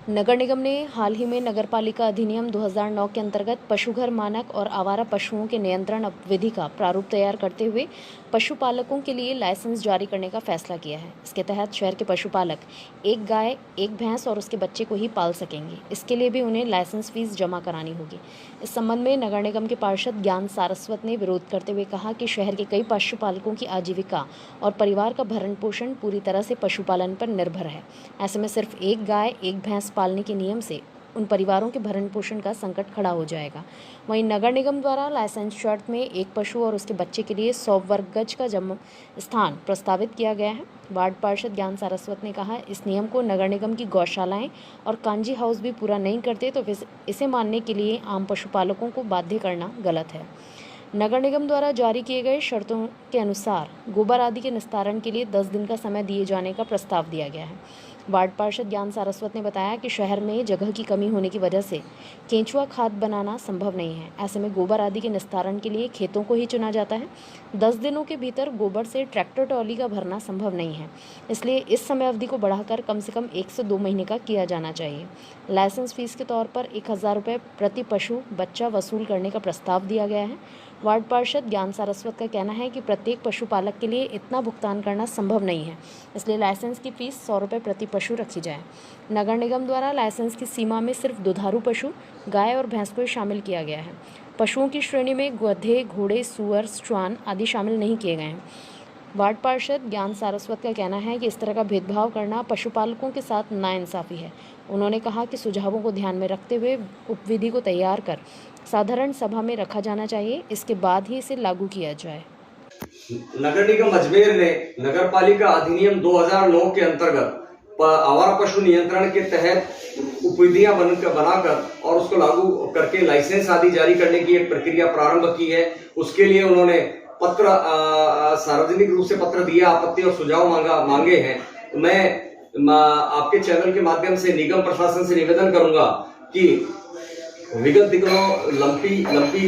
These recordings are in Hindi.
नगर निगम ने हाल ही में नगरपालिका अधिनियम 2009 के अंतर्गत पशुघर मानक और आवारा पशुओं के नियंत्रण विधि का प्रारूप तैयार करते हुए पशुपालकों के लिए लाइसेंस जारी करने का फैसला किया है। इसके तहत शहर के पशुपालक एक गाय, एक भैंस और उसके बच्चे को ही पाल सकेंगे। इसके लिए भी उन्हें लाइसेंस फीस जमा करानी होगी। इस संबंध में नगर निगम के पार्षद ज्ञान सारस्वत ने विरोध करते हुए कहा कि शहर के कई पशुपालकों की आजीविका और परिवार का भरण पोषण पूरी तरह से पशुपालन पर निर्भर है। ऐसे में सिर्फ एक गाय, एक भैंस पालने के नियम से उन परिवारों के भरण पोषण का संकट खड़ा हो जाएगा। वहीं नगर निगम द्वारा लाइसेंस शर्त में एक पशु और उसके बच्चे के लिए 100 वर्ग गज का स्थान प्रस्तावित किया गया है। वार्ड पार्षद ज्ञान सारस्वत ने कहा, इस नियम को नगर निगम की गौशालाएं और कांजी हाउस भी पूरा नहीं करते तो इसे मानने के लिए आम पशुपालकों को बाध्य करना गलत है। नगर निगम द्वारा जारी किए गए शर्तों के अनुसार गोबर आदि के निस्तारण के लिए 10 दिन का समय दिए जाने का प्रस्ताव दिया गया है। वार्ड पार्षद ज्ञान सारस्वत ने बताया कि शहर में जगह की कमी होने की वजह से केंचुआ खाद बनाना संभव नहीं है। ऐसे में गोबर आदि के निस्तारण के लिए खेतों को ही चुना जाता है। 10 दिनों के भीतर गोबर से ट्रैक्टर ट्रॉली का भरना संभव नहीं है, इसलिए इस समय अवधि को बढ़ाकर कम से कम 1 से 2 महीने का किया जाना चाहिए। लाइसेंस फीस के तौर पर 1000 रुपये प्रति पशु बच्चा वसूल करने का प्रस्ताव दिया गया है। वार्ड पार्षद ज्ञान सारस्वत का कहना है कि प्रत्येक पशुपालक के लिए इतना भुगतान करना संभव नहीं है, इसलिए लाइसेंस की फीस 100 रुपये प्रति पशु रखी जाए। नगर निगम द्वारा लाइसेंस की सीमा में सिर्फ दुधारू पशु गाय और भैंस को शामिल किया गया है। पशुओं की श्रेणी में गधे, घोड़े, सूअर, श्वान आदि शामिल नहीं किए गए हैं। वार्ड पार्षद ज्ञान सारस्वत का कहना है कि इस तरह का भेदभाव करना पशुपालकों के साथ नाइंसाफ़ी है। उन्होंने कहा कि सुझावों को ध्यान में रखते हुए उपविधि को तैयार कर साधारण सभा में रखा जाना चाहिए, इसके बाद ही इसे लागू किया जाए। नगर निगम अजमेर ने नगरपालिका अधिनियम 2009 के अंतर्गत आवारा पशु नियंत्रण के तहत उपविधियां बनाकर और उसको लागू करके लाइसेंस आदि जारी करने की एक प्रक्रिया प्रारंभ की है। उसके लिए उन्होंने पत्र सार्वजनिक रूप से पत्र दिया, आपत्ति और सुझाव मांगे हैं। मैं आपके चैनल के माध्यम से निगम प्रशासन से निवेदन करूंगा कि विगत दिनों लंपी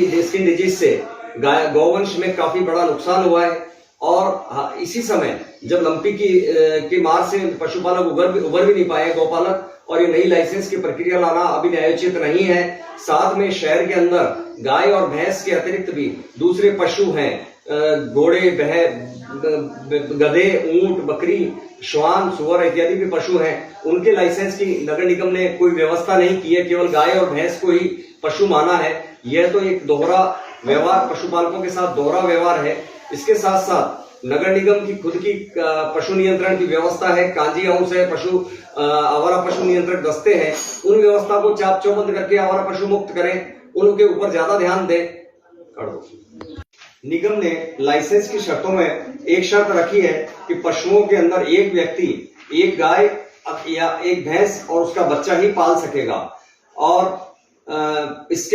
देसी डिजीज से गौवंश में काफी बड़ा नुकसान हुआ है और इसी समय जब लंपी की मार से पशुपालक उबर भी नहीं पाए गौपालक, और ये नई लाइसेंस की प्रक्रिया लाना अभी न्यायोचित नहीं है। साथ में शहर के अंदर गाय और भैंस के अतिरिक्त भी दूसरे पशु हैं, घोड़े, गधे, ऊंट, बकरी, श्वान, सुअर इत्यादि भी पशु हैं। उनके लाइसेंस की नगर निगम ने कोई व्यवस्था नहीं की है, केवल गाय और भैंस को ही पशु माना है। यह तो एक दोहरा व्यवहार, पशुपालकों के साथ दोहरा व्यवहार है। इसके साथ साथ नगर निगम की खुद की पशु नियंत्रण की व्यवस्था है, कांजी हाउस है, आवारा पशु नियंत्रक दस्ते हैं। उन व्यवस्था को चाप चौबंद करके आवारा पशु मुक्त करें, उनके ऊपर ज्यादा ध्यान दें। कर दो। निगम ने लाइसेंस की शर्तों में एक शर्त रखी है कि पशुओं के अंदर एक व्यक्ति एक गाय या एक भैंस और उसका बच्चा ही पाल सकेगा और इस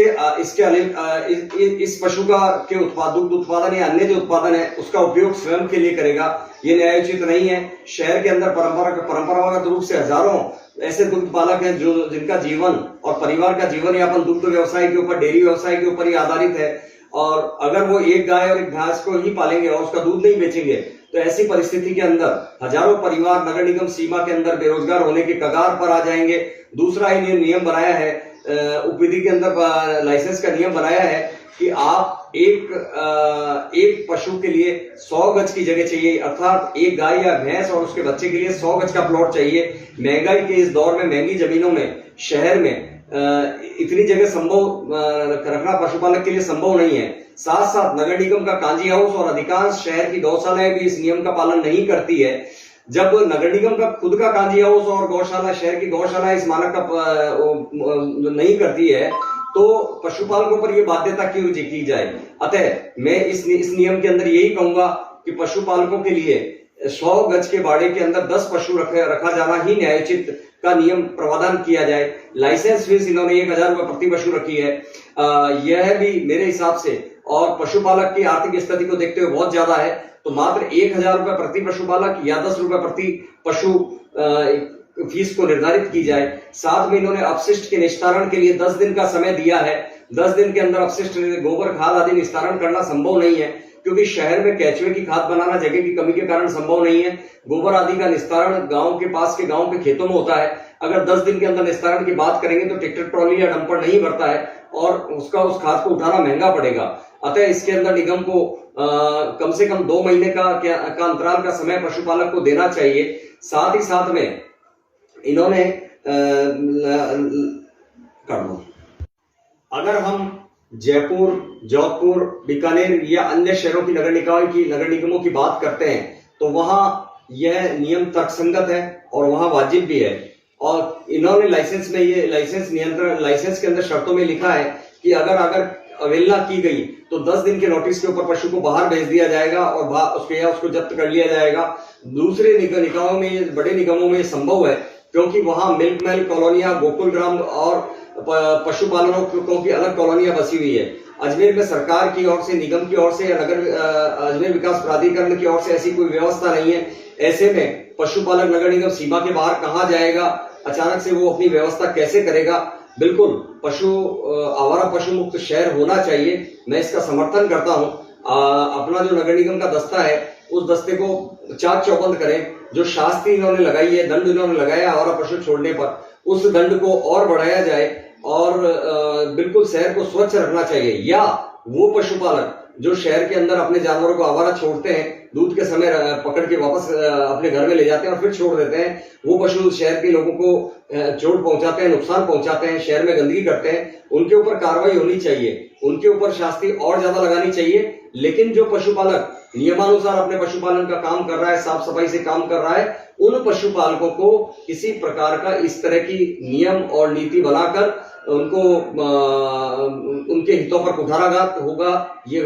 पशु का के दुग्ध उत्पादन या अन्य जो उत्पादन है उसका उपयोग स्वयं के लिए करेगा। ये न्यायोचित नहीं है। शहर के अंदर परंपरागत रूप से हजारों ऐसे दुग्ध पालक हैं जिनका जीवन और परिवार का जीवन यापन दुग्ध व्यवसाय के ऊपर, डेयरी व्यवसाय के ऊपर ही आधारित है। और अगर वो एक गाय और एक भैंस को ही पालेंगे और उसका दूध नहीं बेचेंगे तो ऐसी परिस्थिति के अंदर हजारों परिवार नगर निगम सीमा के अंदर बेरोजगार होने के कगार पर आ जाएंगे। दूसरा ही नियम बनाया है, उपविधि के अंदर लाइसेंस का नियम बनाया है कि आप एक पशु के लिए 100 गज की जगह चाहिए, अर्थात एक गाय या भैंस और उसके बच्चे के लिए 100 गज का प्लॉट चाहिए। महंगाई के इस दौर में महंगी जमीनों में शहर में इतनी जगह संभव रखना पशुपालक के लिए संभव नहीं है। साथ साथ नगर निगम का कांजी हाउस और अधिकांश शहर की गौशालाएं भी इस नियम का पालन नहीं करती है। जब नगर निगम का खुद का कांजी हाउस और गौशाला, शहर की गौशाला इस मानक का नहीं करती है तो पशुपालकों पर यह बाध्यता क्यों की जाए। अतः मैं इस नियम के अंदर यही कहूंगा कि पशुपालकों के लिए 100 गज के बाड़े के अंदर 10 पशु रखा जाना ही न्यायोचित का नियम प्रावधान किया जाए। लाइसेंस फीस इन्होंने 1000 रुपये प्रति पशु रखी है। यह भी मेरे हिसाब से और पशुपालक की आर्थिक स्थिति को देखते हुए बहुत ज्यादा है, तो मात्र 1000 रुपये प्रति पशुपालक या 10 रुपये प्रति पशु फीस को निर्धारित की जाए। साथ में इन्होंने अपशिष्ट के निस्तारण के लिए 10 दिन का समय दिया है। 10 दिन के अंदर अपशिष्ट गोबर खाद आदि निस्तारण करना संभव नहीं है, क्योंकि शहर में केचुए की खाद बनाना जगह की कमी के कारण संभव नहीं है। गोबर आदि का निस्तारण गांव के पास के गांव के खेतों में होता है। अगर 10 दिन के अंदर निस्तारण की बात करेंगे तो ट्रैक्टर ट्रॉली या डंपर नहीं भरता है और उसका उस खाद को उठाना महंगा पड़ेगा। अतः इसके अंदर निगम को कम से कम 2 महीने का अंतराल का समय पशुपालक को देना चाहिए। साथ ही साथ में इन्होंने कर दो, अगर हम जयपुर, जोधपुर, बीकानेर या अन्य शहरों की नगर निगमों की बात करते हैं तो वहां यह नियम तर्कसंगत है और वहां वाजिब भी है। और इन्होंने लाइसेंस में ये लाइसेंस के अंदर शर्तों में लिखा है कि अगर अवहेलना की गई तो 10 दिन के नोटिस के ऊपर पशु को बाहर भेज दिया जाएगा और उसको जब्त कर लिया जाएगा। दूसरे निगमों में, बड़े निगमों में संभव है क्योंकि वहां मिल्क महल कॉलोनियां, गोकुल ग्राम और पशुपालकों की अलग कॉलोनियां बसी हुई है। अजमेर में सरकार की ओर से, निगम की ओर से या अजमेर विकास प्राधिकरण की ओर से ऐसी कोई व्यवस्था नहीं है। ऐसे में पशुपालक नगर निगम सीमा के बाहर कहां जाएगा, अचानक से वो अपनी व्यवस्था कैसे करेगा। बिल्कुल आवारा पशु मुक्त शहर होना चाहिए, मैं इसका समर्थन करता हूं। अपना जो नगर निगम का दस्ता है उस दस्ते को चाक चौबंद करें। जो शास्ति इन्होंने लगाई है, दंड इन्होंने लगाया आवारा पशु छोड़ने पर, उस दंड को और बढ़ाया जाए और बिल्कुल शहर को स्वच्छ रखना चाहिए। या वो पशुपालक जो शहर के अंदर अपने जानवरों को आवारा छोड़ते हैं, दूध के समय पकड़ के वापस अपने घर में ले जाते हैं और फिर छोड़ देते हैं, वो पशु शहर के लोगों को चोट पहुंचाते हैं, नुकसान पहुंचाते हैं, शहर में गंदगी करते हैं, उनके ऊपर कार्रवाई होनी चाहिए, उनके ऊपर शास्ति और ज्यादा लगानी चाहिए। लेकिन जो पशुपालक नियमानुसार अपने पशुपालन का काम कर रहा है, साफ सफाई से काम कर रहा है, उन पशुपालकों को किसी प्रकार का इस तरह की नियम और नीति बनाकर उनको उनके हितों पर कुठाराघात होगा, ये